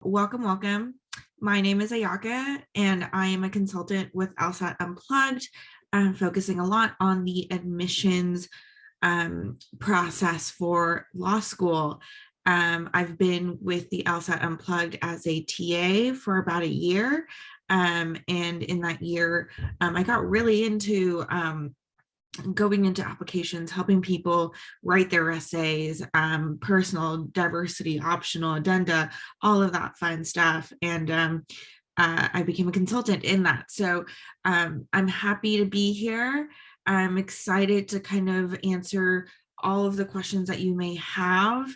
Welcome, welcome. My name is Ayaka, and I am a consultant with LSAT Unplugged. I'm focusing a lot on the admissions process for law school. I've been with the LSAT Unplugged as a TA for about a year. And in that year, I got really into going into applications, helping people write their essays, personal, diversity, optional, addenda, all of that fun stuff. And I became a consultant in that. So I'm happy to be here. I'm excited to kind of answer all of the questions that you may have.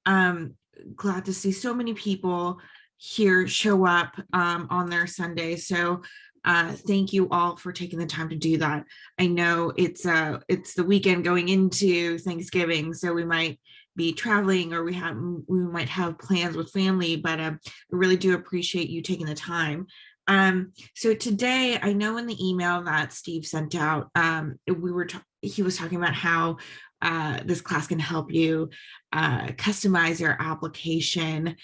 Glad to see so many people here show up on their Sunday. So thank you all for taking the time to do that. I know it's the weekend going into Thanksgiving, so we might be traveling or we might have plans with family, but I really do appreciate you taking the time. So today, I know in the email that Steve sent out, he was talking about how this class can help you customize your application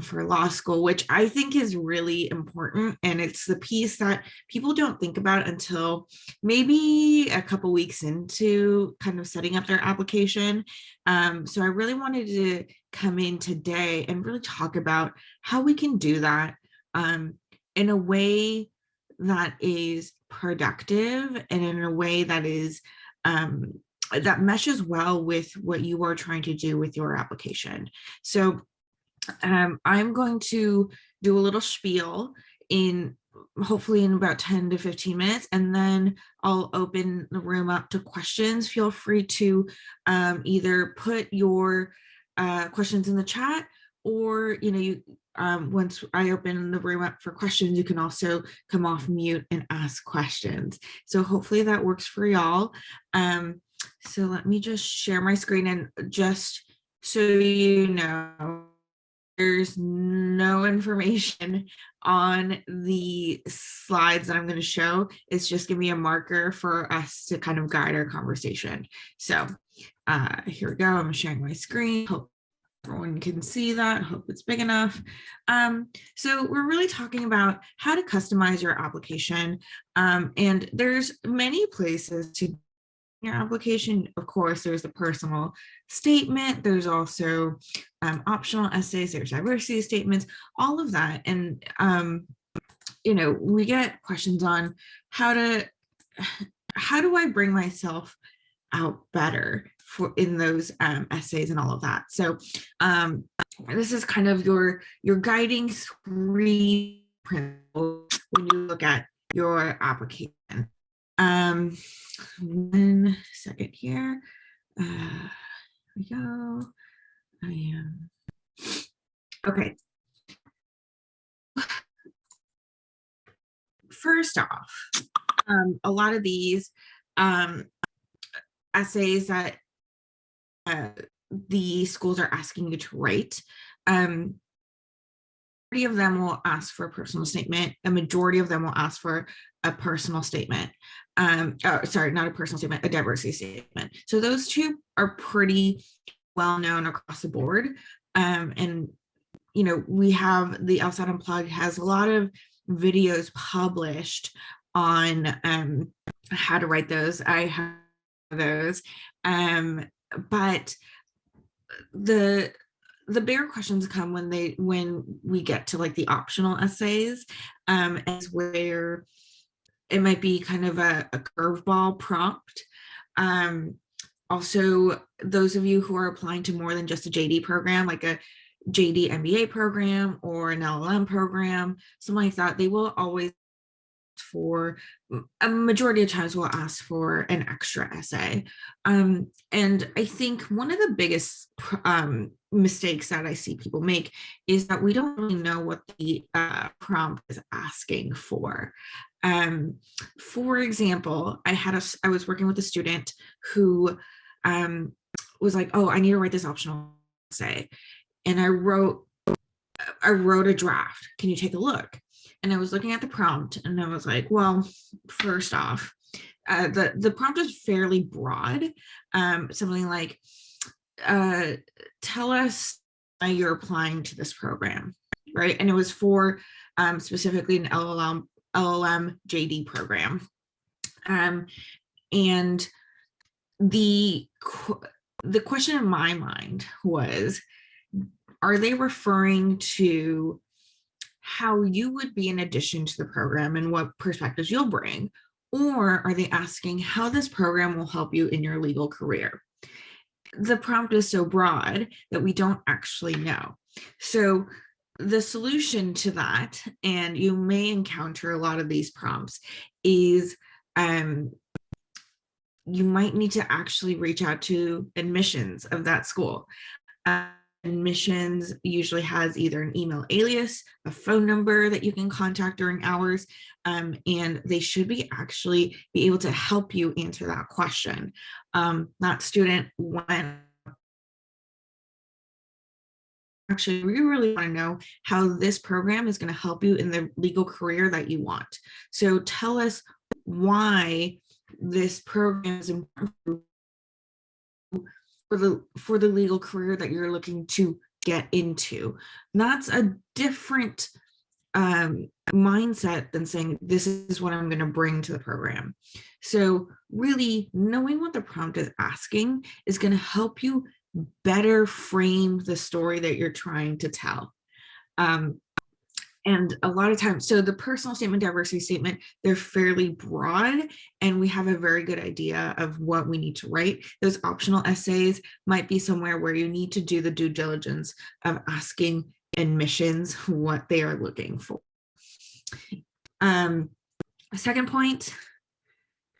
for law school, which I think is really important. And it's the piece that people don't think about until maybe a couple weeks into kind of setting up their application. So I really wanted to come in today and really talk about how we can do that in a way that is productive and in a way that is that meshes well with what you are trying to do with your application. So I'm going to do a little spiel in hopefully in about 10 to 15 minutes, and then I'll open the room up to questions. Feel free to either put your questions in the chat, or once I open the room up for questions, you can also come off mute and ask questions. So hopefully that works for y'all. So let me just share my screen, and just so you know, there's no information on the slides that I'm going to show. It's just going to be a marker for us to kind of guide our conversation. So here we go. I'm sharing my screen. Hope everyone can see that. Hope it's big enough. So we're really talking about how to customize your application. And there's many places to your application. Of course, there's the personal statement, there's also optional essays, there's diversity statements, all of that. And we get questions on how do I bring myself out better in those essays and all of that. So this is kind of your guiding three principles when you look at your application. 1 second here. Here we go. Okay. First off, a lot of these essays that the schools are asking you to write, majority of them will ask for a personal statement. A majority of them will ask for a personal statement. Sorry, not a personal statement, a diversity statement. So those two are pretty well known across the board. And we have the LSAT Unplugged has a lot of videos published on how to write those. I have those, but the bigger questions come when we get to like the optional essays, as where it might be kind of a curveball prompt. Also, those of you who are applying to more than just a JD program, like a JD MBA program or an LLM program, something like that, they will always, for a majority of times, will ask for an extra essay. And I think one of the biggest mistakes that I see people make is that we don't really know what the prompt is asking for. For example, I was working with a student who was like, oh, I need to write this optional essay. And I wrote a draft. Can you take a look? And I was looking at the prompt and I was like, well, first off, the prompt is fairly broad. Something like, tell us why you're applying to this program. right? And it was for specifically an LLM JD program. And the question in my mind was, are they referring to how you would be in addition to the program and what perspectives you'll bring? Or are they asking how this program will help you in your legal career? The prompt is so broad that we don't actually know. So the solution to that, and you may encounter a lot of these prompts, is you might need to actually reach out to admissions of that school. Admissions usually has either an email alias, a phone number that you can contact during hours, and they should be actually be able to help you answer that question. That student went, actually, we really want to know how this program is going to help you in the legal career that you want. So tell us why this program is important for the legal career that you're looking to get into. That's a different mindset than saying, this is what I'm going to bring to the program. So really knowing what the prompt is asking is going to help you better frame the story that you're trying to tell. And a lot of times, so the personal statement, diversity statement, they're fairly broad, and we have a very good idea of what we need to write. Those optional essays might be somewhere where you need to do the due diligence of asking admissions what they are looking for. Second point,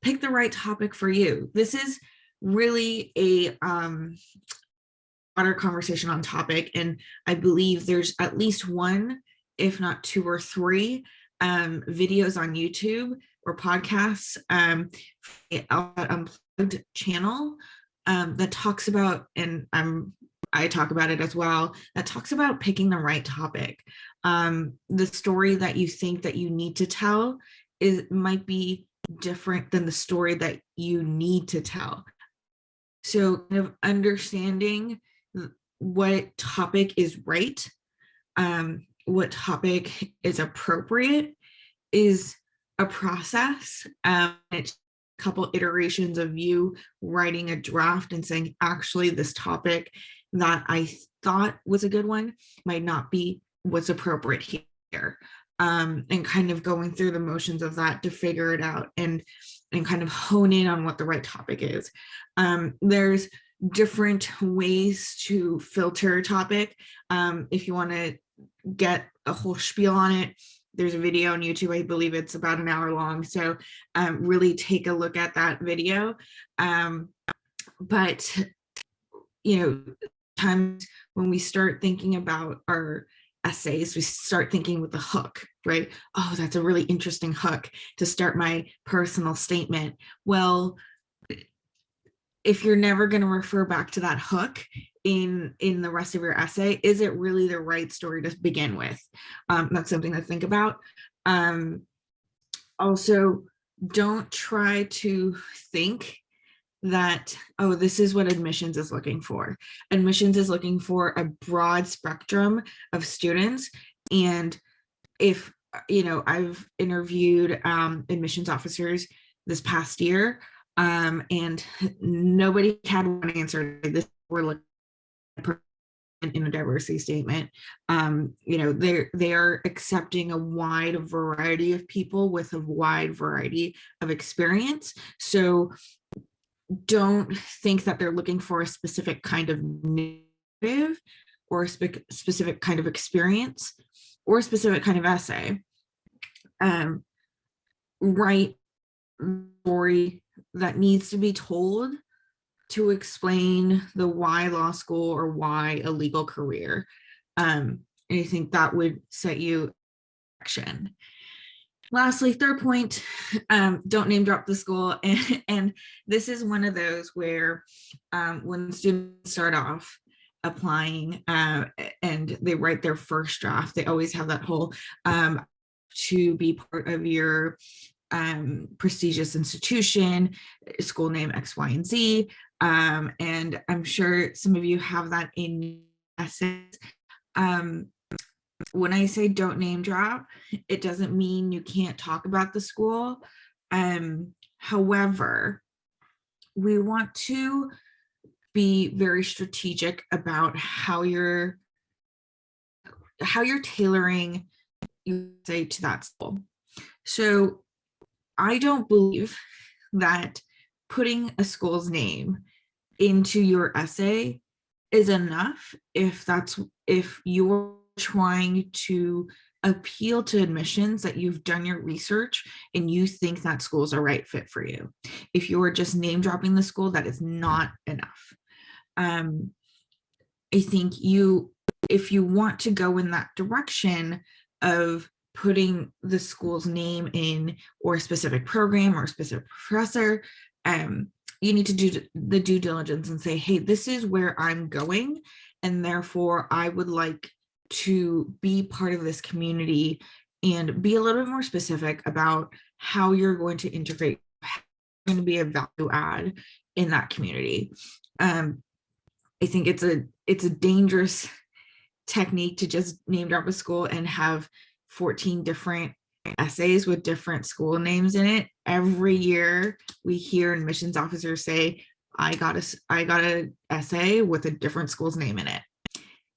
pick the right topic for you. This is really a broader conversation on topic, and I believe there's at least one, if not two or three videos on YouTube or podcasts, Unplugged channel that talks about, and I talk about it as well, that talks about picking the right topic. The story that you think that you need to tell might be different than the story that you need to tell. So kind of understanding what topic is right, what topic is appropriate is a process. It's a couple iterations of you writing a draft and saying, actually, this topic that I thought was a good one might not be what's appropriate here. And kind of going through the motions of that to figure it out and kind of hone in on what the right topic is. There's different ways to filter a topic. If you want to get a whole spiel on it, there's a video on YouTube. I believe it's about an hour long. So really take a look at that video. But, you know, times when we start thinking about our essays, we start thinking with the hook, right? Oh, that's a really interesting hook to start my personal statement. Well, if you're never going to refer back to that hook in the rest of your essay, is it really the right story to begin with? That's something to think about. Also, don't try to think that, oh, this is what admissions is looking for. Admissions is looking for a broad spectrum of students. And if, you know, I've interviewed admissions officers this past year, and nobody had one answer. This we're looking in a diversity statement. You know, they are accepting a wide variety of people with a wide variety of experience. So don't think that they're looking for a specific kind of narrative or a specific kind of experience or a specific kind of essay. Write story that needs to be told to explain the why law school or why a legal career. And I think that would set you in action. Lastly, third point, don't name drop the school. And this is one of those where when students start off applying and they write their first draft, they always have that whole to be part of your prestigious institution, school name X, Y, and Z. And I'm sure some of you have that in essays. when I say don't name drop, it doesn't mean you can't talk about the school. However, we want to be very strategic about how you're tailoring you say to that school. So I don't believe that putting a school's name into your essay is enough if you're trying to appeal to admissions that you've done your research and you think that school is a right fit for you. If you're just name dropping the school, that is not enough. I think if you want to go in that direction of putting the school's name in, or a specific program or a specific professor, you need to do the due diligence and say, hey, this is where I'm going, and therefore I would like to be part of this community, and be a little bit more specific about how you're going to integrate, how you're going to be a value add in that community. I think it's a dangerous technique to just name drop a school and have 14 different essays with different school names in it. Every year we hear admissions officers say, I got a essay with a different school's name in it.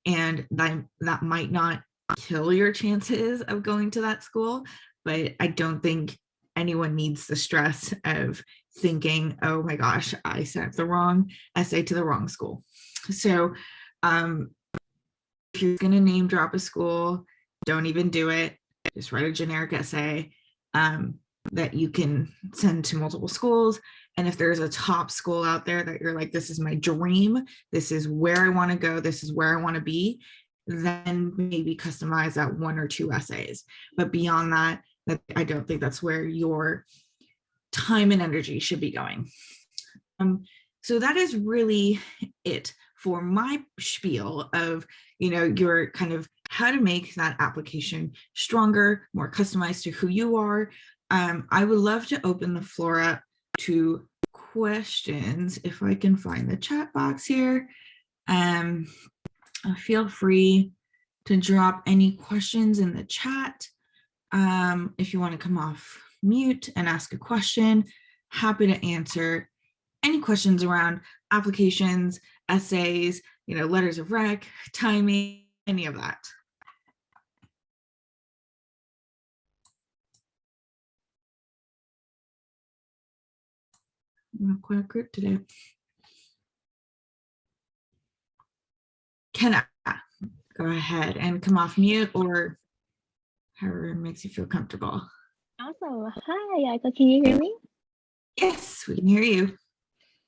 And that might not kill your chances of going to that school, but I don't think anyone needs the stress of thinking, oh my gosh, I sent the wrong essay to the wrong school. So if you're going to name drop a school, don't even do it. Just write a generic essay that you can send to multiple schools. And if there's a top school out there that you're like, this is my dream, this is where I want to go, this is where I want to be, then maybe customize that 1 or 2 essays. But beyond that, I don't think that's where your time and energy should be going. So that is really it for my spiel of, your kind of how to make that application stronger, more customized to who you are. I would love to open the floor up to questions if I can find the chat box here. Feel free to drop any questions in the chat. If you want to come off mute and ask a question, happy to answer any questions around applications, essays, letters of rec, timing, any of that. Not quite a group today. Can I go ahead and come off mute, or however makes you feel comfortable? Awesome. Hi, Ayaka. Can you hear me? Yes, we can hear you.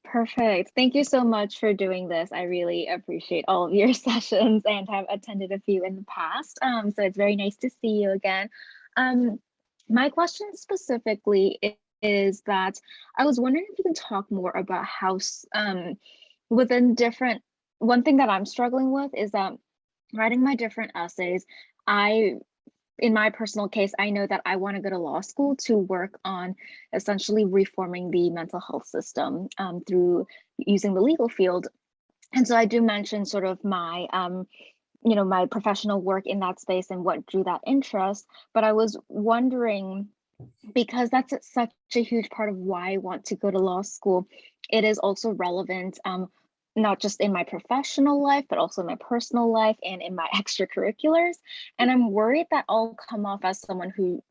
Perfect. Thank you so much for doing this. I really appreciate all of your sessions and have attended a few in the past. So it's very nice to see you again. My question specifically is that I was wondering if you can talk more about how within different, one thing that I'm struggling with is that writing my different essays, in my personal case, I know that I want to go to law school to work on essentially reforming the mental health system through using the legal field. And so I do mention sort of my, my professional work in that space and what drew that interest. But I was wondering, because that's such a huge part of why I want to go to law school, it is also relevant not just in my professional life, but also in my personal life and in my extracurriculars. And I'm worried that I'll come off as someone who,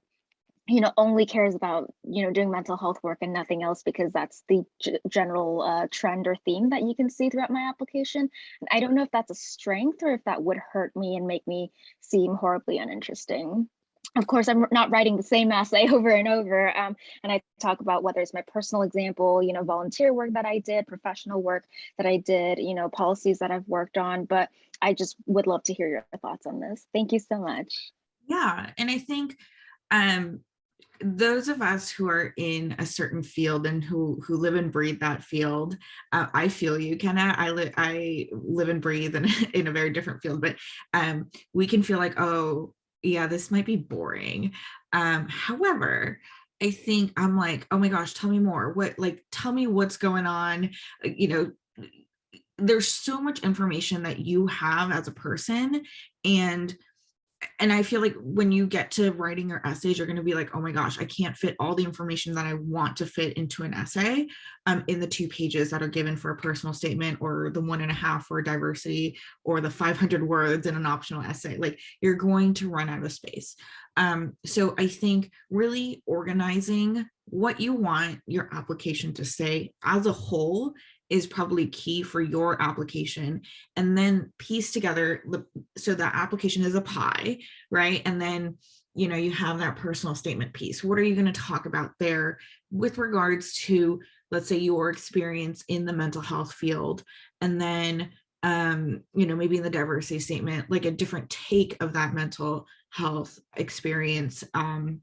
only cares about, doing mental health work and nothing else, because that's the general trend or theme that you can see throughout my application. And I don't know if that's a strength or if that would hurt me and make me seem horribly uninteresting. Of course, I'm not writing the same essay over and over. And I talk about whether it's my personal example, volunteer work that I did, professional work that I did, policies that I've worked on. But I just would love to hear your thoughts on this. Thank you so much. Yeah, and I think those of us who are in a certain field and who live and breathe that field, I feel you, Kenna. I live and breathe in a very different field, but we can feel like, oh, yeah, this might be boring. However, I think I'm like, oh my gosh, tell me more. Tell me what's going on. There's so much information that you have as a person, and and I feel like when you get to writing your essays, you're going to be like, oh my gosh, I can't fit all the information that I want to fit into an essay in the 2 pages that are given for a personal statement, or the 1.5 for diversity, or the 500 words in an optional essay. Like, you're going to run out of space. So I think really organizing what you want your application to say as a whole is probably key for your application, and then piece together so that application is a pie, right? And then you have that personal statement piece. What are you going to talk about there with regards to, let's say, your experience in the mental health field, and then maybe in the diversity statement, like a different take of that mental health experience. And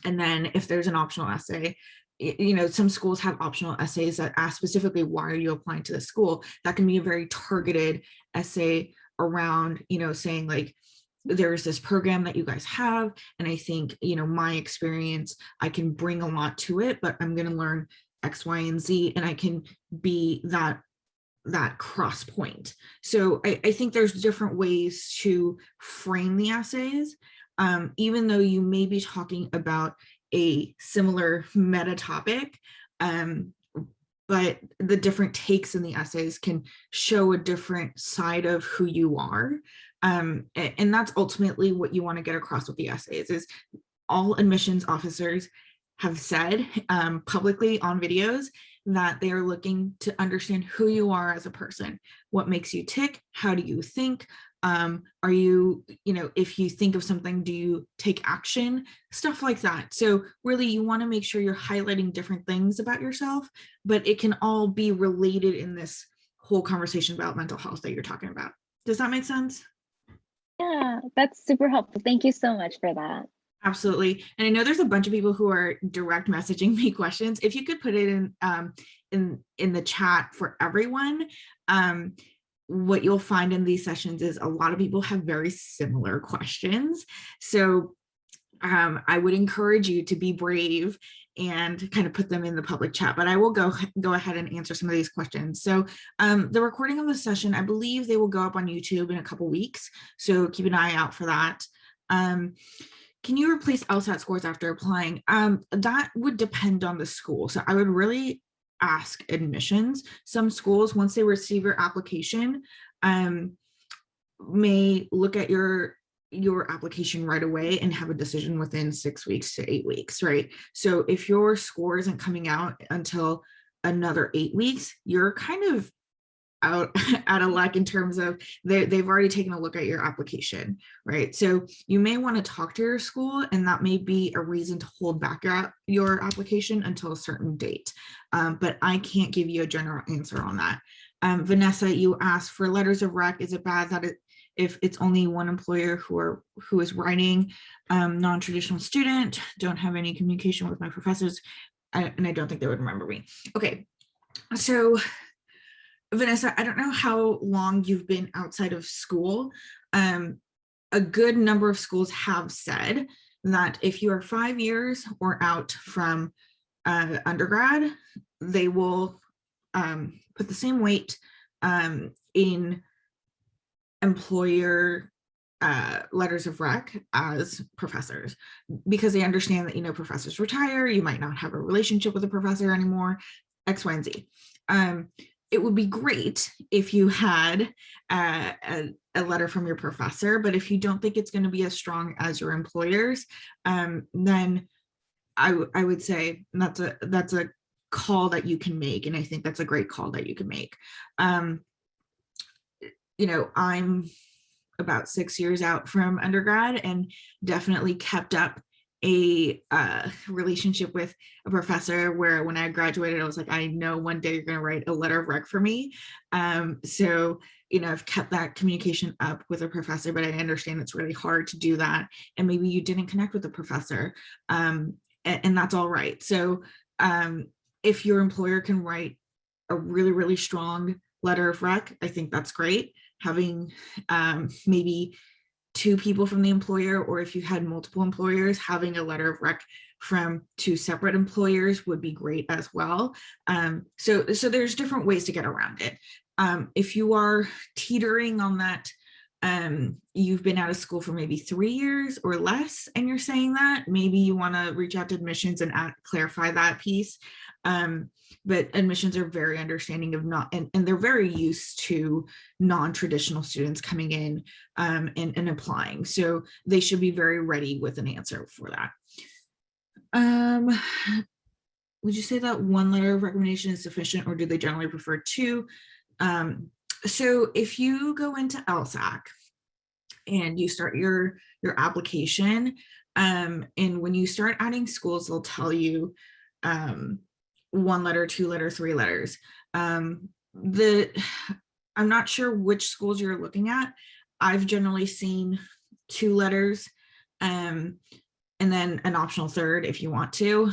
then if there's an optional essay, some schools have optional essays that ask specifically, why are you applying to the school? That can be a very targeted essay around, saying like, there's this program that you guys have, and I think, my experience, I can bring a lot to it, but I'm going to learn X, Y, and Z, and I can be that cross point. So I think there's different ways to frame the essays, even though you may be talking about a similar meta topic, but the different takes in the essays can show a different side of who you are. And that's ultimately what you want to get across with the essays. Is all admissions officers have said publicly on videos that they are looking to understand who you are as a person, what makes you tick, how do you think, are you, if you think of something, do you take action, stuff like that. So really, you want to make sure you're highlighting different things about yourself, but it can all be related in this whole conversation about mental health that you're talking about. Does that make sense? Yeah, that's super helpful. Thank you so much for that. Absolutely. And I know there's a bunch of people who are direct messaging me questions. If you could put it in the chat for everyone, what you'll find in these sessions is a lot of people have very similar questions. So I would encourage you to be brave and kind of put them in the public chat, but I will go ahead and answer some of these questions. So the recording of the session, I believe they will go up on YouTube in a couple weeks. So keep an eye out for that. Can you replace LSAT scores after applying? That would depend on the school. So I would really ask admissions. Some schools, once they receive your application, may look at your application right away and have a decision within 6 weeks to 8 weeks, right? So if your score isn't coming out until another 8 weeks, you're kind of out of luck in terms of they've already taken a look at your application, right? So you may want to talk to your school, and that may be a reason to hold back your application until a certain date. But I can't give you a general answer on that. Vanessa, you asked for letters of rec. Is it bad that if it's only one employer who is writing, non-traditional student, don't have any communication with my professors, and I don't think they would remember me. Okay, so Vanessa, I don't know how long you've been outside of school. A good number of schools have said that if you are 5 years or out from undergrad, they will put the same weight in employer letters of rec as professors, because they understand that, professors retire, you might not have a relationship with a professor anymore, X, Y, and Z. It would be great if you had a letter from your professor, but if you don't think it's going to be as strong as your employers, then I would say that's a call that you can make, and I think that's a great call that you can make. I'm about 6 years out from undergrad and definitely kept up a relationship with a professor where when I graduated, I was like, I know one day you're going to write a letter of rec for me. So, I've kept that communication up with a professor, but I understand it's really hard to do that. And maybe you didn't connect with the professor, and that's all right. So if your employer can write a really, really strong letter of rec, I think that's great. Having maybe 2 people from the employer, or if you had multiple employers, having a letter of rec from 2 separate employers would be great as well. So there's different ways to get around it. If you are teetering on that you've been out of school for maybe 3 years or less, and you're saying that, maybe you want to reach out to admissions and clarify that piece. But admissions are very understanding of not, and they're very used to non-traditional students coming in and applying. So they should be very ready with an answer for that. Would you say that one letter of recommendation is sufficient, or do they generally prefer two? So if you go into LSAC and you start your application, and when you start adding schools, they'll tell you one letter, two letter, three letters. I'm not sure which schools you're looking at. I've generally seen 2 letters, and then an optional third if you want to.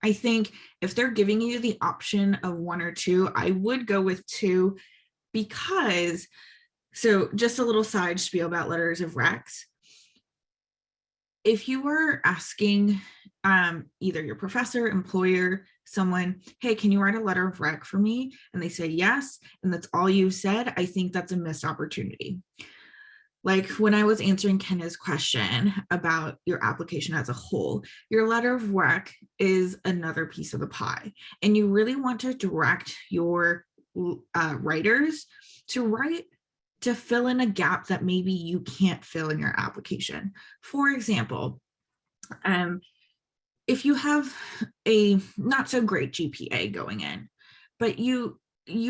I think if they're giving you the option of 1 or 2, I would go with 2, because, so just a little side spiel about letters of recs. If you were asking either your professor, employer, someone, hey, can you write a letter of rec for me? And they say yes, and that's all you've said, I think that's a missed opportunity. Like when I was answering Kenna's question about your application as a whole, your letter of rec is another piece of the pie. And you really want to direct your writers to fill in a gap that maybe you can't fill in your application. For example, if you have a not so great GPA going in, but you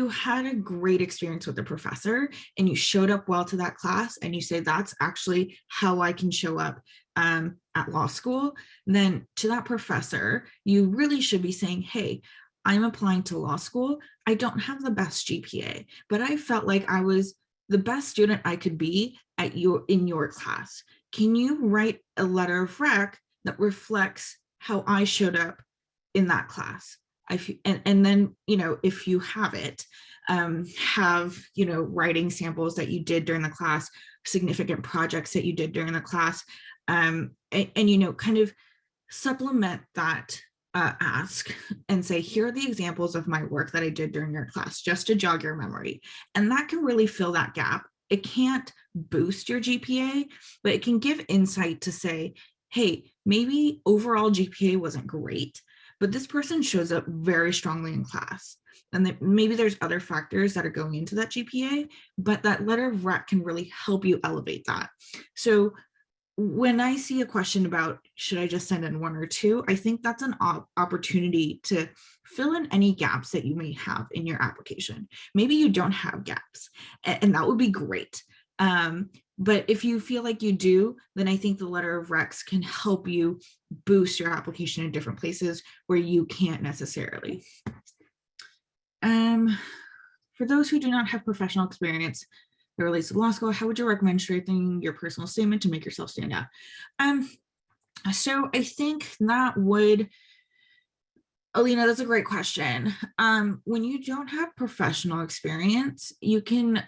had a great experience with the professor and you showed up well to that class, and you say that's actually how I can show up at law school, then to that professor, you really should be saying, hey, I'm applying to law school. I don't have the best GPA, but I felt like I was the best student I could be in your class. Can you write a letter of rec that reflects how I showed up in that class? And then, if you have it, have, writing samples that you did during the class, significant projects that you did during the class, and kind of supplement that ask and say, here are the examples of my work that I did during your class, just to jog your memory. And that can really fill that gap. It can't boost your GPA, but it can give insight to say, hey, maybe overall GPA wasn't great, but this person shows up very strongly in class. And that maybe there's other factors that are going into that GPA, but that letter of rec can really help you elevate that. So when I see a question about, should I just send in 1 or 2, I think that's an opportunity to fill in any gaps that you may have in your application. Maybe you don't have gaps, and that would be great. But if you feel like you do, then I think the letter of recs can help you boost your application in different places where you can't necessarily. For those who do not have professional experience that relates to law school, how would you recommend strengthening your personal statement to make yourself stand out? So I think that would, Alina, that's a great question. When you don't have professional experience, you can,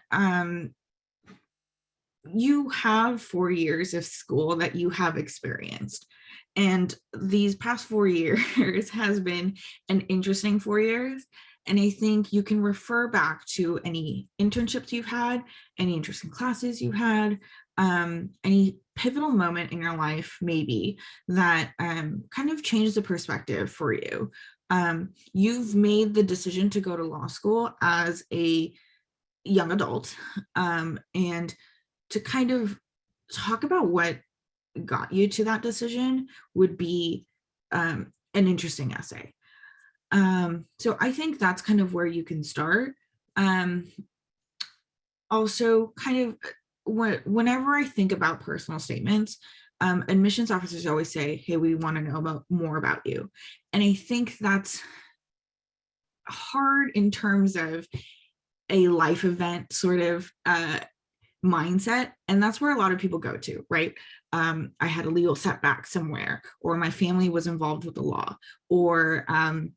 you have 4 years of school that you have experienced. And these past 4 years has been an interesting 4 years. And I think you can refer back to any internships you've had, any interesting classes you had, any pivotal moment in your life, maybe, that kind of changed the perspective for you. You've made the decision to go to law school as a young adult, and to kind of talk about what got you to that decision would be an interesting essay. So I think that's kind of where you can start. Also, kind of whenever I think about personal statements, admissions officers always say, hey, we want to know more about you. And I think that's hard in terms of a life event sort of mindset. And that's where a lot of people go to, right? I had a legal setback somewhere, or my family was involved with the law, or I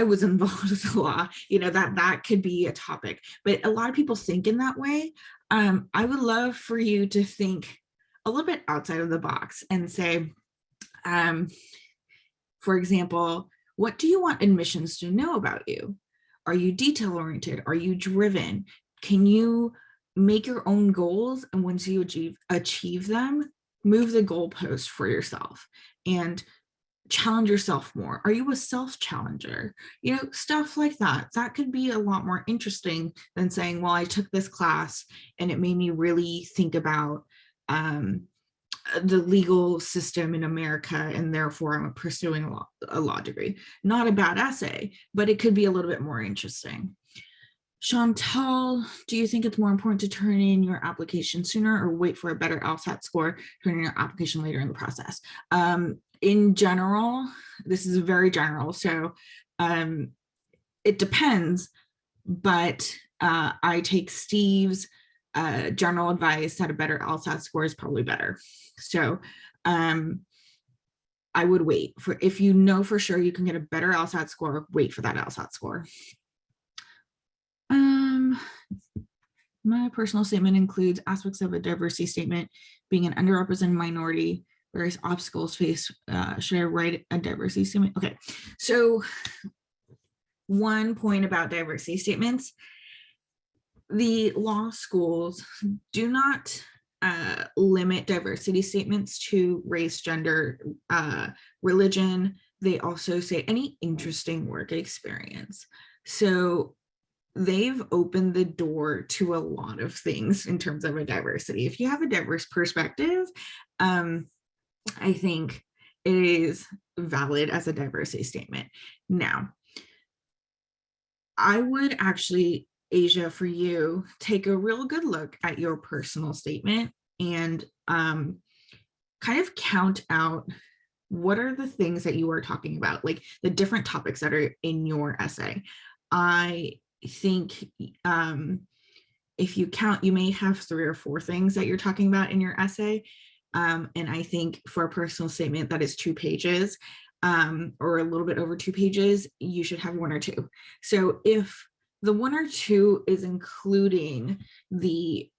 was involved with the law, that could be a topic. But a lot of people think in that way. I would love for you to think a little bit outside of the box and say, for example, what do you want admissions to know about you? Are you detail oriented? Are you driven? Can you make your own goals, and once you achieve them, move the goalpost for yourself and challenge yourself more. Are you a self challenger? Stuff like that. That could be a lot more interesting than saying, well, I took this class and it made me really think about the legal system in America, and therefore I'm pursuing a law degree. Not a bad essay, but it could be a little bit more interesting. Chantal, do you think it's more important to turn in your application sooner or wait for a better LSAT score, turn in your application later in the process? In general, this is very general, so it depends, but I take Steve's general advice that a better LSAT score is probably better. So I would wait for, if you know for sure you can get a better LSAT score, wait for that LSAT score. My personal statement includes aspects of a diversity statement, being an underrepresented minority, various obstacles faced. Should I write a diversity statement? Okay, so one point about diversity statements: the law schools do not limit diversity statements to race, gender, religion. They also say any interesting work experience. So they've opened the door to a lot of things in terms of a diversity. If you have a diverse perspective, I think it is valid as a diversity statement. Now, I would actually, Asia, for you, take a real good look at your personal statement and kind of count out what are the things that you are talking about, like the different topics that are in your essay. I think if you count, you may have 3 or 4 things that you're talking about in your essay. And I think for a personal statement that is 2 pages or a little bit over 2 pages, you should have 1 or 2. So if the 1 or 2 is including the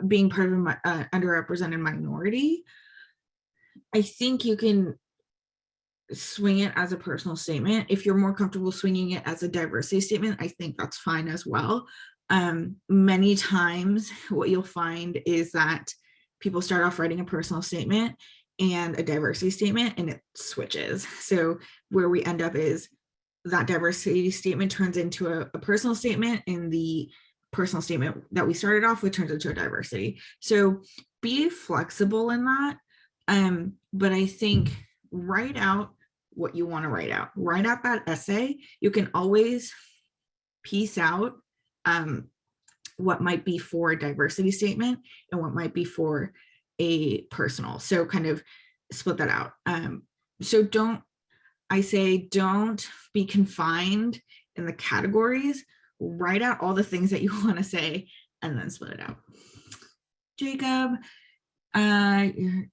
being part of an underrepresented minority, I think you can swing it as a personal statement. If you're more comfortable swinging it as a diversity statement, I think that's fine as well. Many times what you'll find is that people start off writing a personal statement and a diversity statement, and it switches. So where we end up is that diversity statement turns into a personal statement, and the personal statement that we started off with turns into a diversity. So be flexible in that. But I think write out what you want to write out. Write out that essay. You can always piece out what might be for a diversity statement and what might be for a personal. So kind of split that out. So don't be confined in the categories. Write out all the things that you want to say and then split it out. Jacob, I'm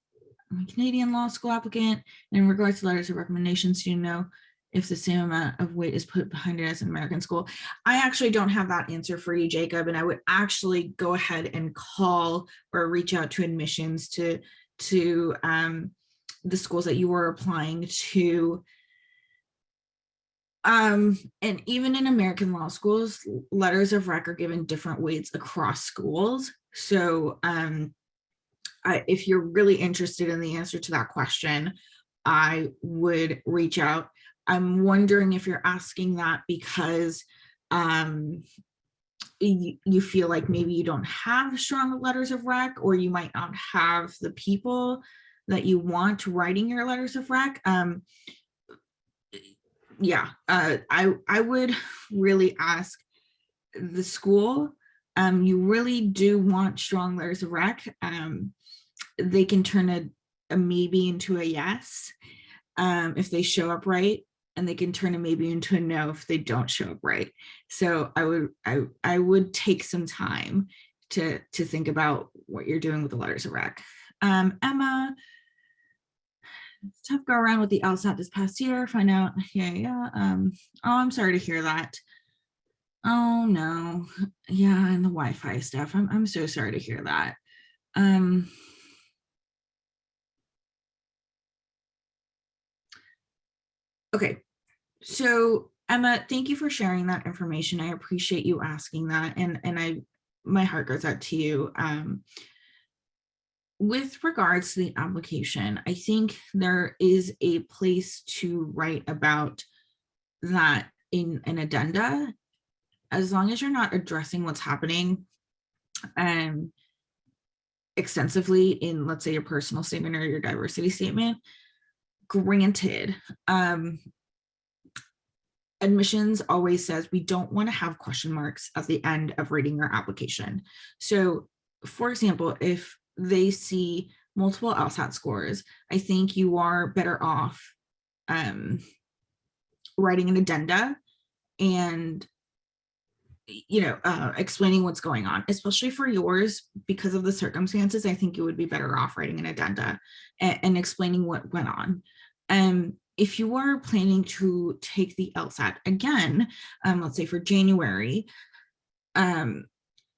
a Canadian law school applicant. In regards to letters of recommendations, do you know if the same amount of weight is put behind it as an American school? I actually don't have that answer for you, Jacob, and I would actually go ahead and call or reach out to admissions to the schools that you were applying to. And even in American law schools, letters of rec are given different weights across schools. So if you're really interested in the answer to that question, I would reach out. I'm wondering if you're asking that because you feel like maybe you don't have strong letters of rec, or you might not have the people that you want writing your letters of rec. I would really ask the school. You really do want strong letters of rec. They can turn a maybe into a yes if they show up right, and they can turn a maybe into a no if they don't show up right. So I would take some time to think about what you're doing with the letters of rec. Emma, tough go around with the LSAT this past year. Find out. Yeah. Oh, I'm sorry to hear that. Oh no. Yeah, and the Wi-Fi stuff. I'm so sorry to hear that. Okay, so Emma, thank you for sharing that information. I appreciate you asking that, and my heart goes out to you. With regards to the application, I think there is a place to write about that in an addenda, as long as you're not addressing what's happening extensively in, let's say, your personal statement or your diversity statement. Granted, admissions always says we don't want to have question marks at the end of reading your application. So, for example, if they see multiple LSAT scores, I think you are better off writing an addenda and explaining what's going on, especially for yours, because of the circumstances. I think you would be better off writing an addenda and explaining what went on. If you are planning to take the LSAT again, let's say for January,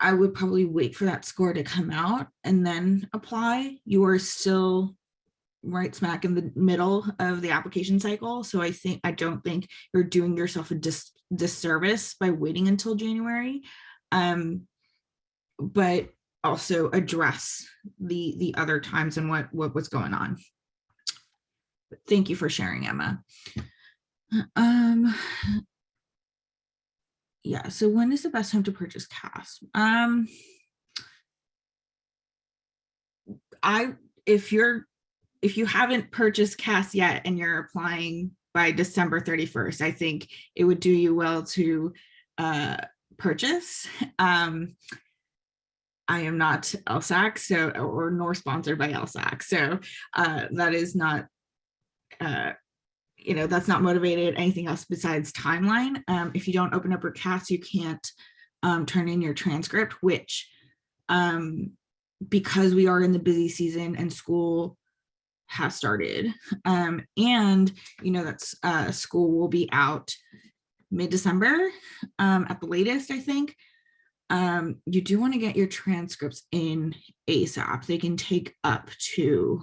I would probably wait for that score to come out and then apply. You are still right smack in the middle of the application cycle. So I don't think you're doing yourself a disservice by waiting until January, but also address the other times and what was going on. Thank you for sharing, Emma. Yeah, so when is the best time to purchase CAS? If you haven't purchased CAS yet and you're applying by December 31st, I think it would do you well to purchase. I am not LSAC, or nor sponsored by LSAC, so that is not that's not motivated anything else besides timeline. If you don't open up your CAS, you can't turn in your transcript, which because we are in the busy season and school has started, and that's school will be out mid-December at the latest, I think. You do want to get your transcripts in ASAP. They can take up to,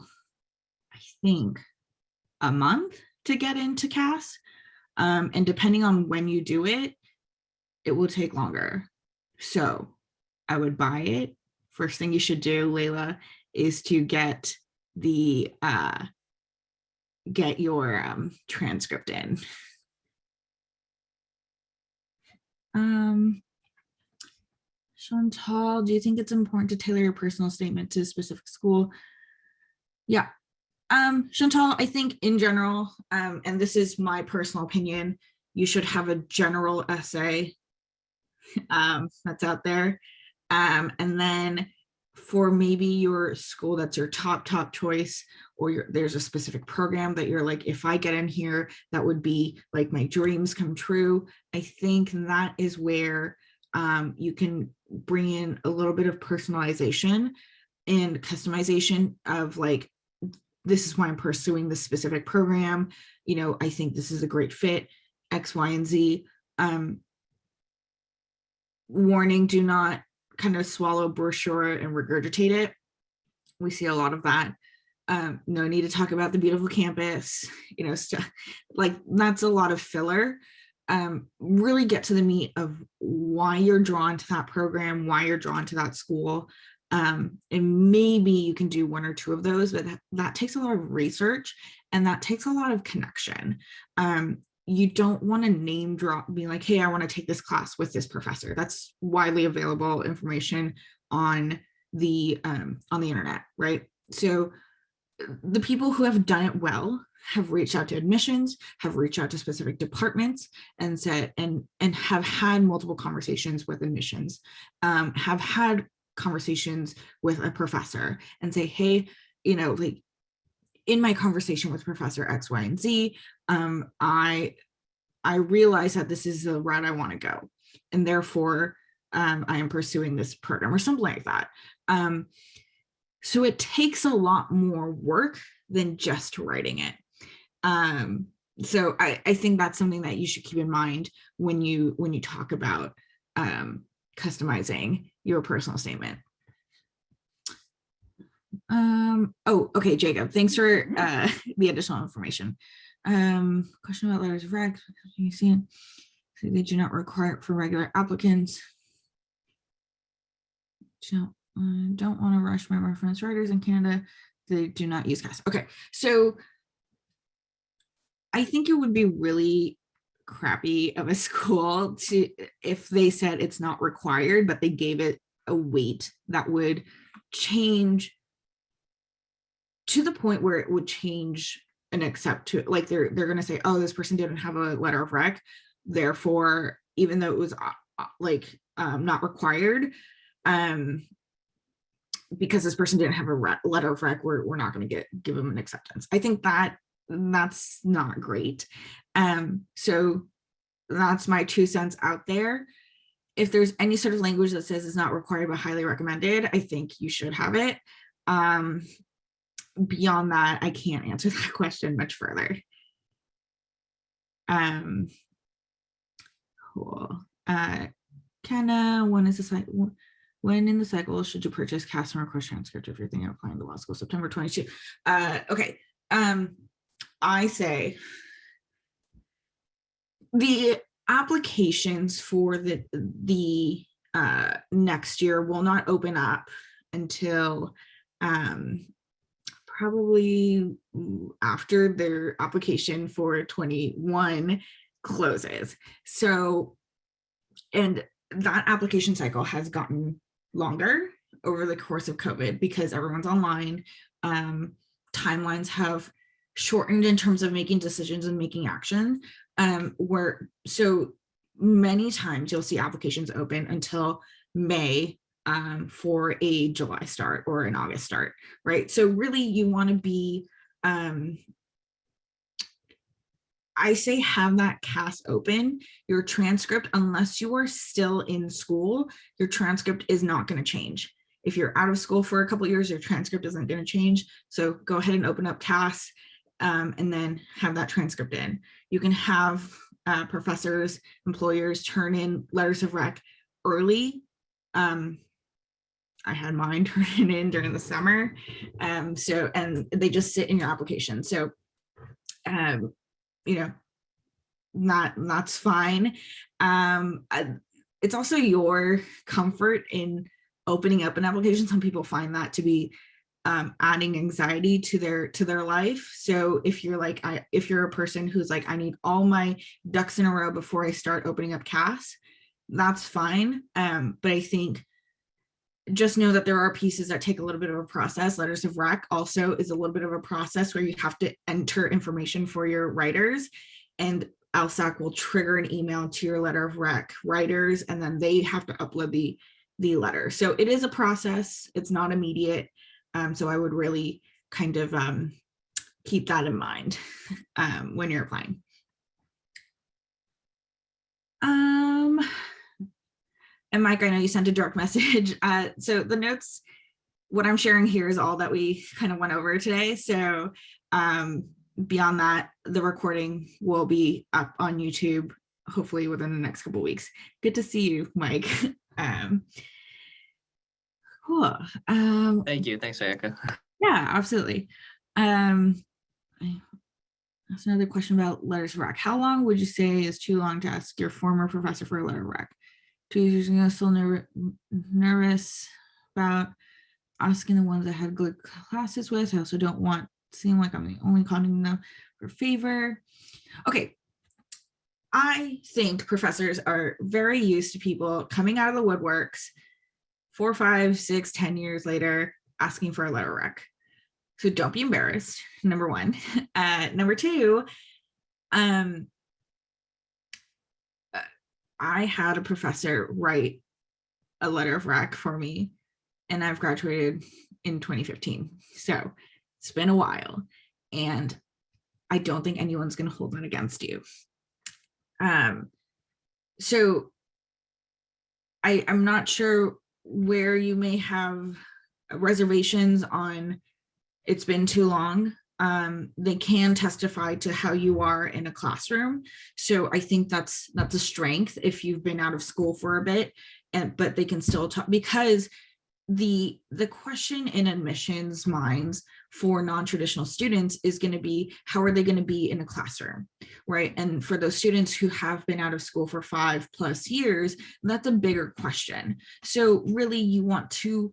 I think, a month to get into CAS, and depending on when you do it, it will take longer. So I would buy it. First thing you should do, Layla, is to get your transcript in. Chantal, do you think it's important to tailor your personal statement to a specific school? Yeah. Chantal, I think in general, and this is my personal opinion, you should have a general essay that's out there. And then for maybe your school that's your top choice, or there's a specific program that you're like, if I get in here, that would be like my dreams come true. I think that is where you can bring in a little bit of personalization and customization of like, this is why I'm pursuing this specific program. I think this is a great fit, X, Y, and Z. Warning, do not kind of swallow brochure and regurgitate it. We see a lot of that. No need to talk about the beautiful campus, stuff like that's a lot of filler. Really get to the meat of why you're drawn to that program, why you're drawn to that school. And maybe you can do one or two of those, but that takes a lot of research and that takes a lot of connection. You don't want to name drop, be like, hey, I want to take this class with this professor. That's widely available information on the internet, right? So the people who have done it well have reached out to admissions, have reached out to specific departments and said, and have had multiple conversations with admissions, have had conversations with a professor and say, hey, like in my conversation with Professor X, Y, and Z, I realize that this is the route I want to go. And therefore, I am pursuing this program or something like that. So it takes a lot more work than just writing it. So I think that's something that you should keep in mind when you talk about customizing your personal statement. Oh, okay, Jacob, thanks for the additional information. Question about letters of rec. You see it. So they do not require it for regular applicants. Don't want to rush my reference writers in Canada. They do not use CAS. Okay, so I think it would be really crappy of a school to if they said it's not required, but they gave it a weight that would change to the point where it would change and accept to like they're going to say, oh, this person didn't have a letter of rec, therefore even though it was not required, because this person didn't have a letter of rec, we're not going to give them an acceptance. I think that's not great. So that's my 2 cents out there. If there's any sort of language that says it's not required but highly recommended, I think you should have it. Beyond that, I can't answer that question much further. Cool. Kenna, when in the cycle should you purchase CAS and request transcript if you're thinking of applying to law school? September 22. Okay. I say the applications for the next year will not open up until probably after their application for 21 closes. So, and that application cycle has gotten longer over the course of COVID because everyone's online. Timelines have shortened in terms of making decisions and making action. Where so many times you'll see applications open until May for a July start or an August start, right? So really you want to be, I say have that CAS open. Your transcript, unless you are still in school, your transcript is not going to change. If you're out of school for a couple of years, your transcript isn't going to change. So go ahead and open up CAS and then have that transcript in. You can have professors, employers turn in letters of rec early. I had mine turn in during the summer. And they just sit in your application. So, that's fine. It's also your comfort in opening up an application. Some people find that to be adding anxiety to their life. So if you're a person who's like, I need all my ducks in a row before I start opening up CAS, that's fine. But I think just know that there are pieces that take a little bit of a process. Letters of rec also is a little bit of a process where you have to enter information for your writers, and LSAC will trigger an email to your letter of rec writers, and then they have to upload the letter. So it is a process. It's not immediate. So I would really kind of keep that in mind when you're applying. And Mike, I know you sent a direct message. So the notes, what I'm sharing here is all that we kind of went over today. So beyond that, the recording will be up on YouTube, hopefully within the next couple of weeks. Good to see you, Mike. Cool. Thank you. Thanks, Ayaka. Yeah, absolutely. That's another question about letters of rec. How long would you say is too long to ask your former professor for a letter of rec? 2 years ago, still nervous about asking the ones I had good classes with. I also don't want to seem like I'm the only contacting them for favor. Okay. I think professors are very used to people coming out of the woodworks 4, 5, 6, 10 years later asking for a letter of rec. So don't be embarrassed, number one. Number two, I had a professor write a letter of rec for me, and I've graduated in 2015. So it's been a while, and I don't think anyone's going to hold that against you. So I'm not sure where you may have reservations on it's been too long. They can testify to how you are in a classroom. So I think that's a strength if you've been out of school for a bit, but they can still talk, because the question in admissions minds for non-traditional students is going to be, how are they going to be in a classroom, right? And for those students who have been out of school for 5+ years, that's a bigger question. So really you want to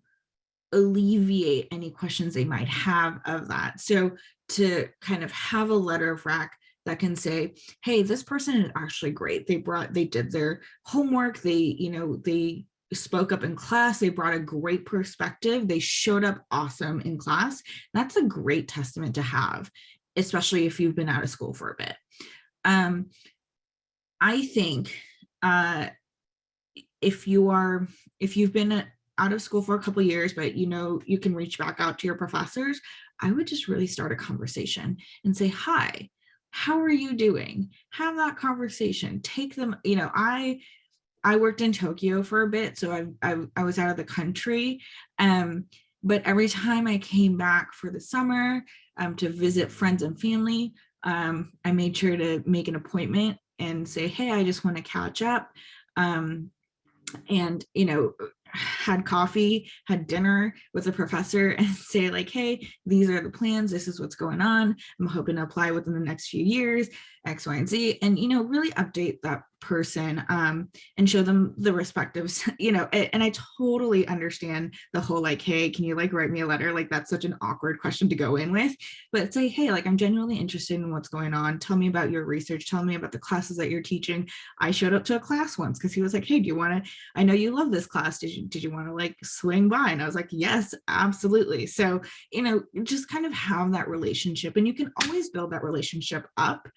alleviate any questions they might have of that. So to kind of have a letter of rec that can say, hey, this person is actually great. They did their homework. They spoke up in class. They brought a great perspective. They showed up awesome in class. That's a great testament to have, especially if you've been out of school for a bit. I think if you've been out of school for a couple of years, but you can reach back out to your professors, I would just really start a conversation and say, hi, how are you doing? Have that conversation. Take them, I worked in Tokyo for a bit, so I was out of the country. But every time I came back for the summer to visit friends and family, I made sure to make an appointment and say, hey, I just want to catch up. And had coffee, had dinner with the professor, and say like, hey, these are the plans, this is what's going on, I'm hoping to apply within the next few years, X, Y, and Z, and really update that person and show them the respectives, and I totally understand the whole like, hey, can you like write me a letter? Like that's such an awkward question to go in with, but say, hey, like I'm genuinely interested in what's going on, tell me about your research, tell me about the classes that you're teaching. I showed up to a class once because he was like, hey, do you want to, I know you love this class, did you want to like swing by? And I was like, yes, absolutely. So just kind of have that relationship, and you can always build that relationship up.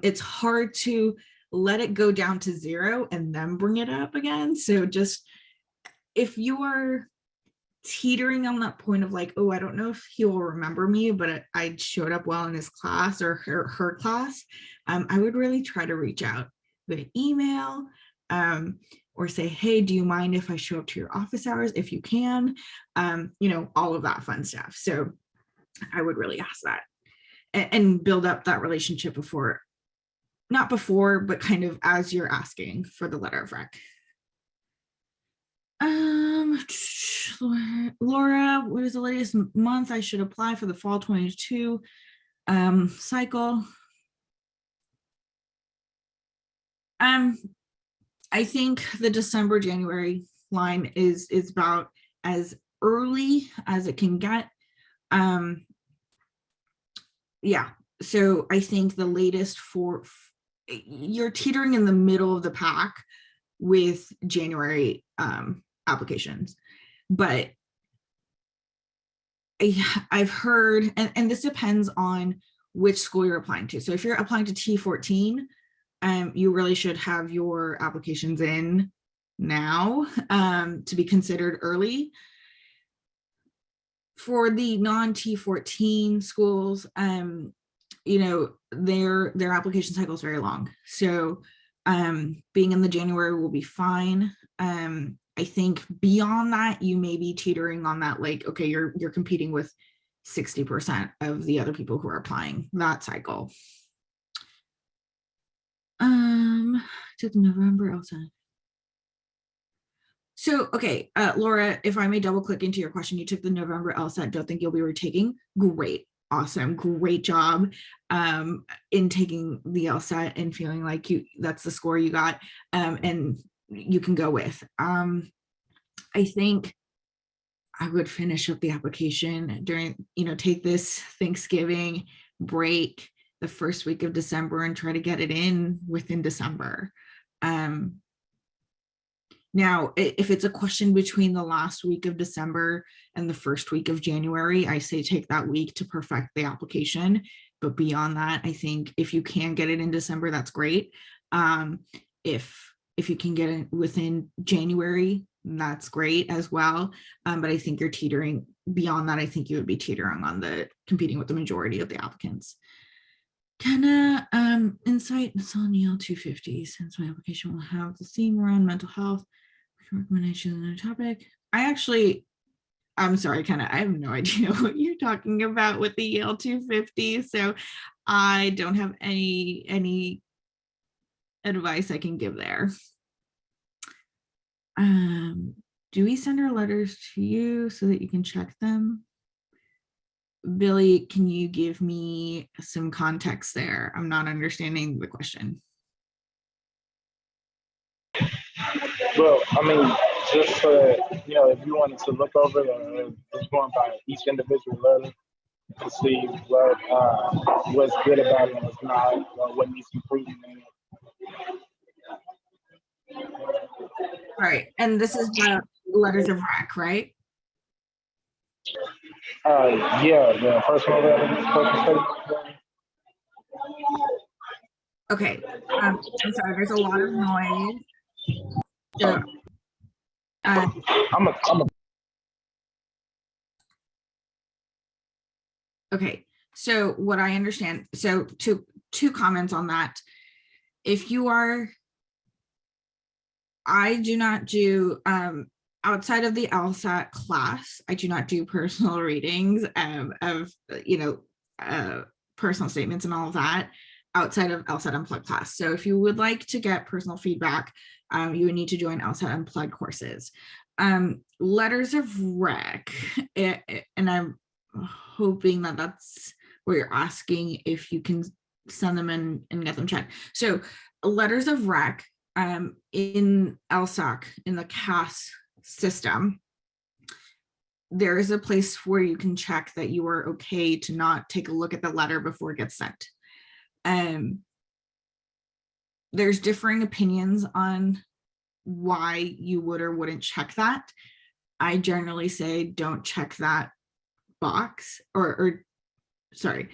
It's hard to let it go down to 0 and then bring it up again. So just if you are teetering on that point of like, oh, I don't know if he will remember me, but I showed up well in his class or her class, I would really try to reach out with an email, or say, hey, do you mind if I show up to your office hours if you can? All of that fun stuff. So I would really ask that and build up that relationship not before, but kind of as you're asking for the letter of rec. Laura, what is the latest month I should apply for the fall 22 cycle? I think the December, January line is about as early as it can get. Yeah, so I think the latest you're teetering in the middle of the pack with January applications, but I've heard, and this depends on which school you're applying to. So if you're applying to T14, you really should have your applications in now to be considered early. For the non-T14 schools, their application cycle is very long. So being in the January will be fine. I think beyond that, you may be teetering on that, like, okay, you're competing with 60% of the other people who are applying that cycle. To November LSAT. So, okay, Laura, if I may double click into your question, you took the November LSAT, don't think you'll be retaking. Great, awesome, great job in taking the LSAT and feeling like that's the score you got, and you can go with. I think I would finish up the application during, take this Thanksgiving break, the first week of December, and try to get it in within December. Now, if it's a question between the last week of December and the first week of January, I say take that week to perfect the application. But beyond that, I think if you can get it in December, that's great. If you can get it within January, that's great as well. But I think you're teetering beyond that. I think you would be teetering on the competing with the majority of the applicants. Can insight on EL250, since my application will have the theme around mental health recommendation on the topic. I'm sorry, I have no idea what you're talking about with the EL250, so I don't have any advice I can give there. do we send our letters to you so that you can check them? Billy, can you give me some context there? I'm not understanding the question. Well, I mean, just if you wanted to look over just going by each individual letter to see what's good about it and what's not, what needs improvement in it. All right, and this is the letters of rec, right? Yeah, the personal letter. Okay, I'm sorry, there's a lot of noise. So, okay, so what I understand, so two comments on that. If you are, I do not do, outside of the LSAT class, I do not do personal readings of personal statements and all of that outside of LSAT Unplugged class. So if you would like to get personal feedback, you would need to join LSAT Unplugged courses. Letters of rec, and I'm hoping that that's where you're asking if you can send them in and get them checked. So letters of rec in LSAC, in the CAS system, there is a place where you can check that you are okay to not take a look at the letter before it gets sent. There's differing opinions on why you would or wouldn't check that. I generally say don't check that box, or sorry,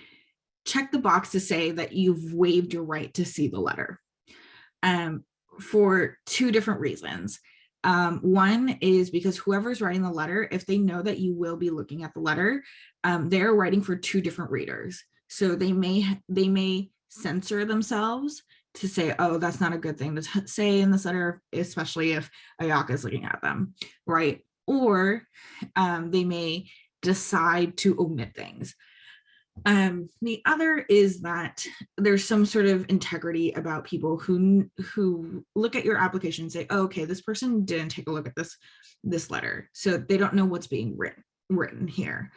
check the box to say that you've waived your right to see the letter, for two different reasons. One is because whoever's writing the letter, if they know that you will be looking at the letter, they're writing for two different readers. So they may censor themselves to say, oh, that's not a good thing to say in this letter, especially if Ayaka is looking at them, right? Or they may decide to omit things. The other is that there's some sort of integrity about people who look at your application and say, oh, okay, this person didn't take a look at this letter, so they don't know what's being written here.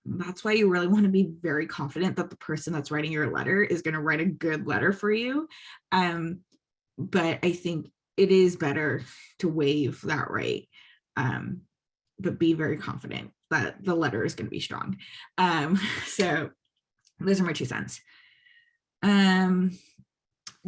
That's why you really want to be very confident that the person that's writing your letter is going to write a good letter for you. But I think it is better to waive that right, but be very confident that the letter is going to be strong. So those are my 2 cents.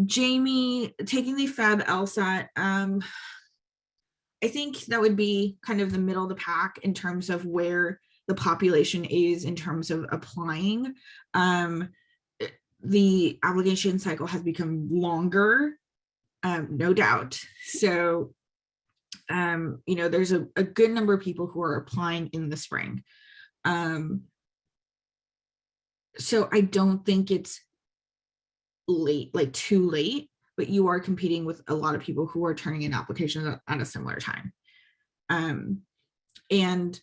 Jamie, taking the FAB LSAT, I think that would be kind of the middle of the pack in terms of where the population is in terms of applying. The application cycle has become longer, no doubt. So there's a good number of people who are applying in the spring. So I don't think it's late, like too late, but you are competing with a lot of people who are turning in applications at a similar time. And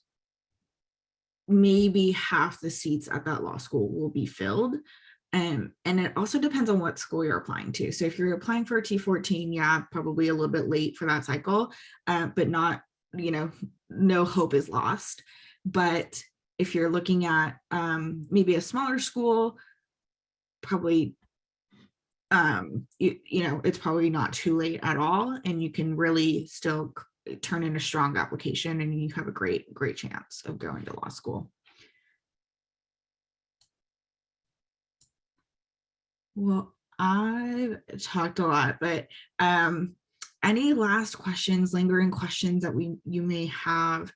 maybe half the seats at that law school will be filled. And it also depends on what school you're applying to. So if you're applying for a T14, yeah, probably a little bit late for that cycle, but not, no hope is lost. But if you're looking at maybe a smaller school, probably, it's probably not too late at all. And you can really still turn in a strong application and you have a great chance of going to law school. Well, I've talked a lot, but any last questions, lingering questions that you may have,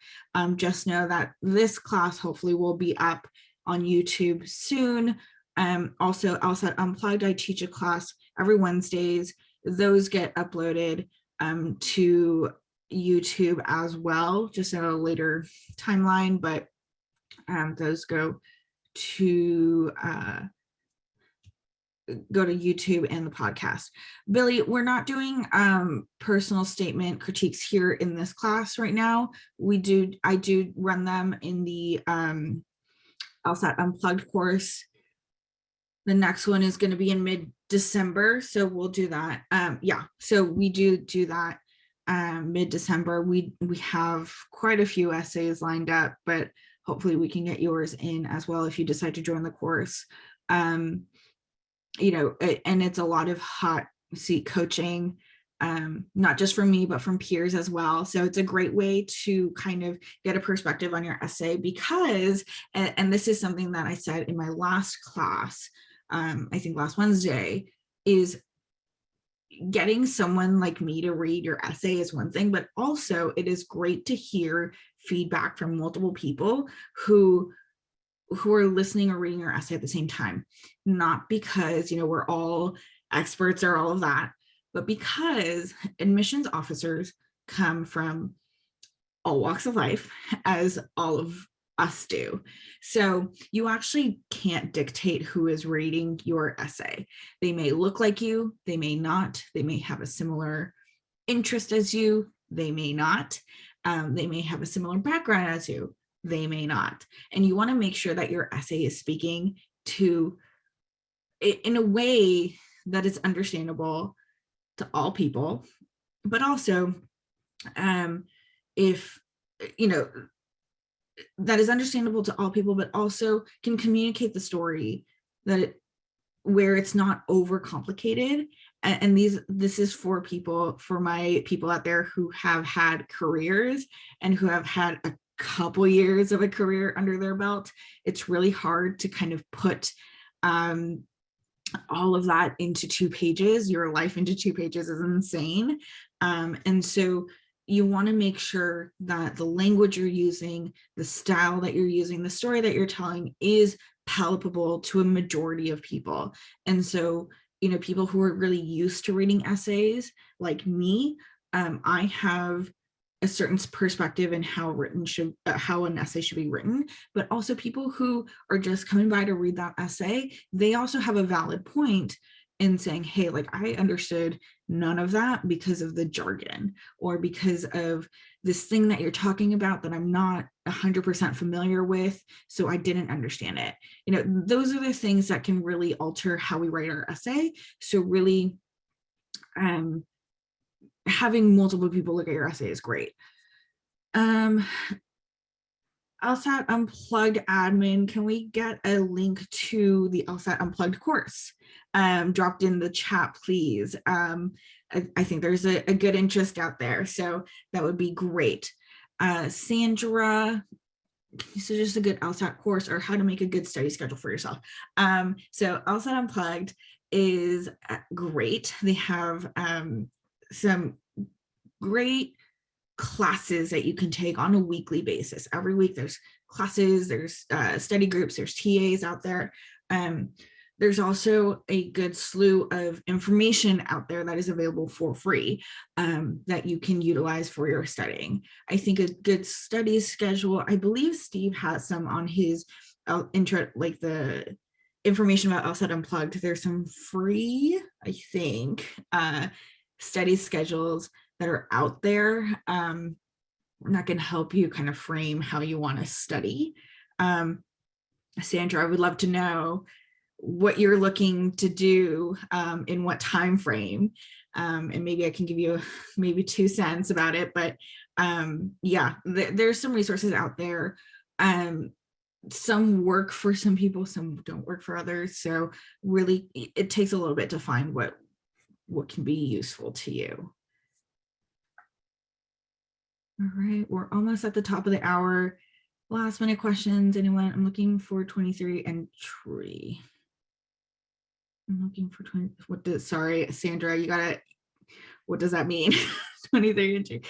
just know that this class hopefully will be up on YouTube soon. Also, LSAT Unplugged, I teach a class every Wednesdays. Those get uploaded to YouTube as well, just at a later timeline, but those go to YouTube and the podcast. Billy, we're not doing personal statement critiques here in this class right now. I do run them in the LSAT Unplugged course. The next one is going to be in mid-December, so we'll do that. Yeah, so we do that. mid-December. We have quite a few essays lined up, but hopefully we can get yours in as well if you decide to join the course. And it's a lot of hot seat coaching, not just from me, but from peers as well. So it's a great way to kind of get a perspective on your essay because, and this is something that I said in my last class, I think last Wednesday, is getting someone like me to read your essay is one thing, but also it is great to hear feedback from multiple people who are listening or reading your essay at the same time, not because, we're all experts or all of that, but because admissions officers come from all walks of life, as all of us do. So you actually can't dictate who is reading your essay. They may look like you, they may not, they may have a similar interest as you, they may not, they may have a similar background as you, they may not. And you want to make sure that your essay is speaking to in a way that is understandable to all people, but also if that is understandable to all people, but also can communicate the story where it's not overcomplicated. And this is for my people out there who have had careers and who have had a couple years of a career under their belt. It's really hard to kind of put all of that into 2 pages. Your life into 2 pages is insane. And so you want to make sure that the language you're using, the style that you're using, the story that you're telling is palpable to a majority of people. And so, people who are really used to reading essays like me, I have a certain perspective in how an essay should be written, but also people who are just coming by to read that essay, they also have a valid point in saying, hey, like I understood none of that because of the jargon or because of this thing that you're talking about that I'm not 100% familiar with, so I didn't understand it. Those are the things that can really alter how we write our essay. So really, having multiple people look at your essay is great. LSAT Unplugged admin, can we get a link to the LSAT Unplugged course dropped in the chat, please? I think there's a good interest out there, so that would be great. Sandra, so just a good LSAT course or how to make a good study schedule for yourself. So LSAT Unplugged is great. They have some great classes that you can take on a weekly basis. Every week there's classes, there's study groups, there's TAs out there. There's also a good slew of information out there that is available for free that you can utilize for your studying. I think a good study schedule, I believe Steve has some on his like the information about LSAT Unplugged. There's some free, I think, study schedules that are out there. That can help you kind of frame how you want to study. Sandra, I would love to know what you're looking to do in what time frame, and maybe I can give you maybe 2 cents about it, but yeah, there's some resources out there. Some work for some people, some don't work for others, so really it takes a little bit to find what can be useful to you. All right, we're almost at the top of the hour. Last minute questions, anyone? I'm looking for 23 entry. I'm looking for 20, sorry, Sandra, you gotta, what does that mean? 23 entry.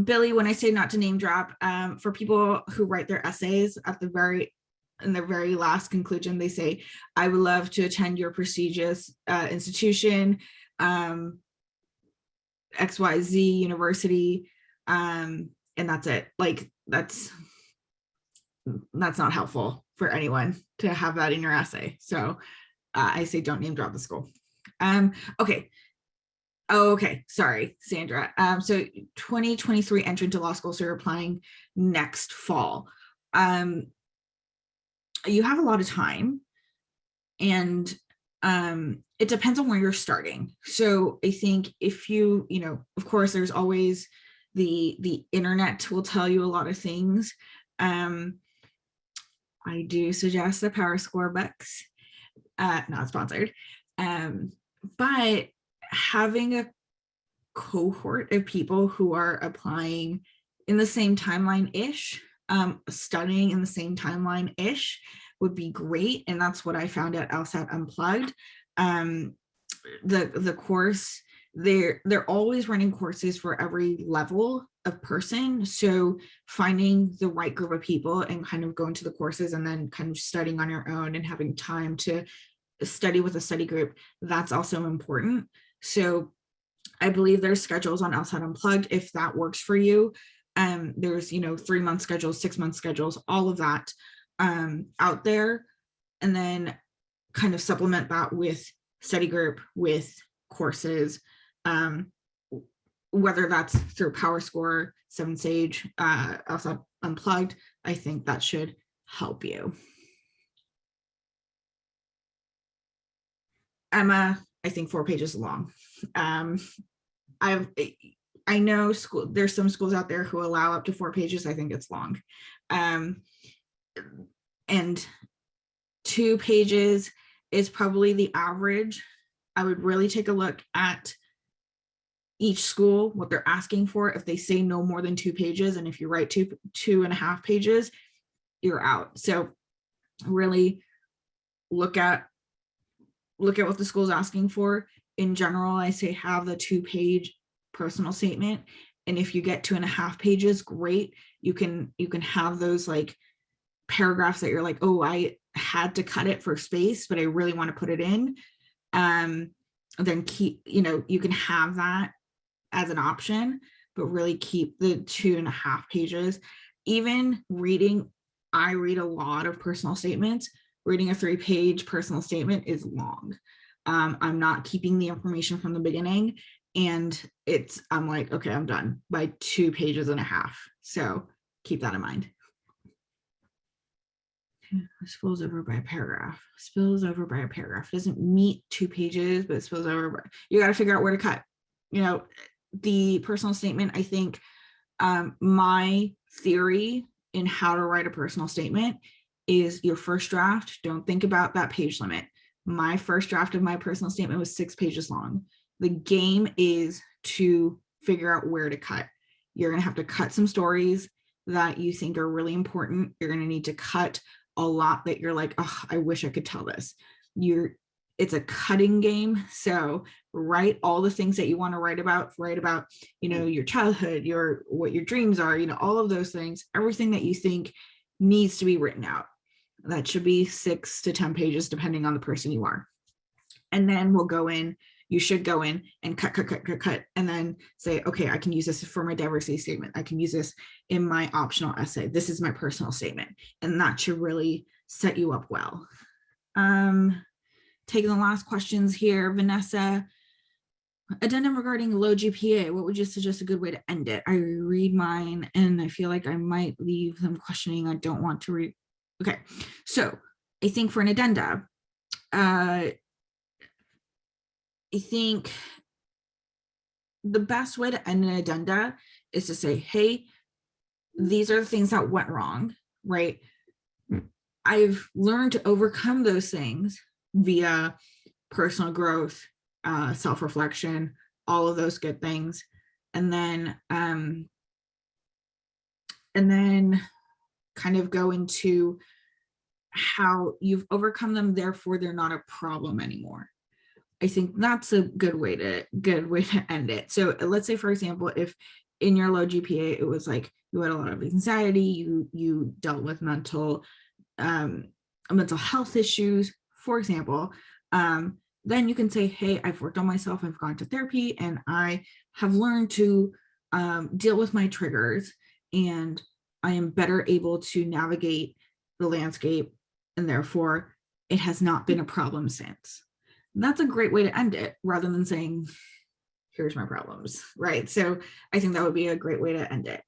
Billy, when I say not to name drop, for people who write their essays in the very last conclusion, they say, I would love to attend your prestigious institution, XYZ university, and that's it. Like that's not helpful for anyone to have that in your essay. So I say don't name drop the school. Okay. Oh, okay. Sorry, Sandra. So 2023 entrant to law school, so you're applying next fall. You have a lot of time, and it depends on where you're starting. So I think if you know, of course, there's always the internet will tell you a lot of things. I do suggest the Power Score books, not sponsored, but having a cohort of people who are applying in the same timeline-ish, studying in the same timeline-ish would be great. And that's what I found at LSAT Unplugged. The course, they're always running courses for every level of person. So finding the right group of people and kind of going to the courses and then kind of studying on your own and having time to study with a study group, that's also important. So I believe there's schedules on LSAT Unplugged if that works for you. There's, 3-month schedules, 6-month schedules, all of that out there. And then kind of supplement that with study group, with courses, whether that's through Power Score, 7 Sage, LSAT Unplugged. I think that should help you. Emma, I think 4 pages long. I know there's some schools out there who allow up to 4 pages. I think it's long. And 2 pages is probably the average. I would really take a look at each school, what they're asking for. If they say no more than 2 pages, and if you write 2.5 pages, you're out. So really look at what the school's asking for. In general, I say have the 2-page personal statement. And if you get 2.5 pages, great. You can have those like paragraphs that you're like, oh, I had to cut it for space, but I really want to put it in. Then keep, you can have that as an option, but really keep the 2.5 pages. Even reading, I read a lot of personal statements. Reading a 3-page personal statement is long. I'm not keeping the information from the beginning, and I'm like, okay, I'm done by 2.5 pages. So keep that in mind. Spills over by a paragraph. Spills over by a paragraph. Doesn't meet 2 pages, but spills over. You got to figure out where to cut. The personal statement, I think my theory in how to write a personal statement is your first draft. Don't think about that page limit. My first draft of my personal statement was 6 pages long. The game is to figure out where to cut. You're going to have to cut some stories that you think are really important. You're going to need to cut a lot that you're like, oh, I wish I could tell this. It's a cutting game. So write all the things that you want to write about, your childhood, what your dreams are, all of those things, everything that you think needs to be written out. That should be 6 to 10 pages, depending on the person you are. And then you should go in and cut, and then say, okay, I can use this for my diversity statement. I can use this in my optional essay. This is my personal statement. And that should really set you up well. Taking the last questions here, Vanessa. Addendum regarding low GPA, what would you suggest a good way to end it? I read mine and I feel like I might leave them questioning. I don't want to read. Okay, so I think for an addenda, I think the best way to end an addenda is to say, hey, these are the things that went wrong, right? I've learned to overcome those things via personal growth, self-reflection, all of those good things. And then kind of go into how you've overcome them, therefore they're not a problem anymore. I think that's a good way to end it. So let's say, for example, if in your low GPA, it was like you had a lot of anxiety, you dealt with mental health issues, for example, then you can say, hey, I've worked on myself, I've gone to therapy, and I have learned to deal with my triggers, and I am better able to navigate the landscape, and therefore it has not been a problem since. That's a great way to end it, rather than saying, here's my problems, right? So I think that would be a great way to end it.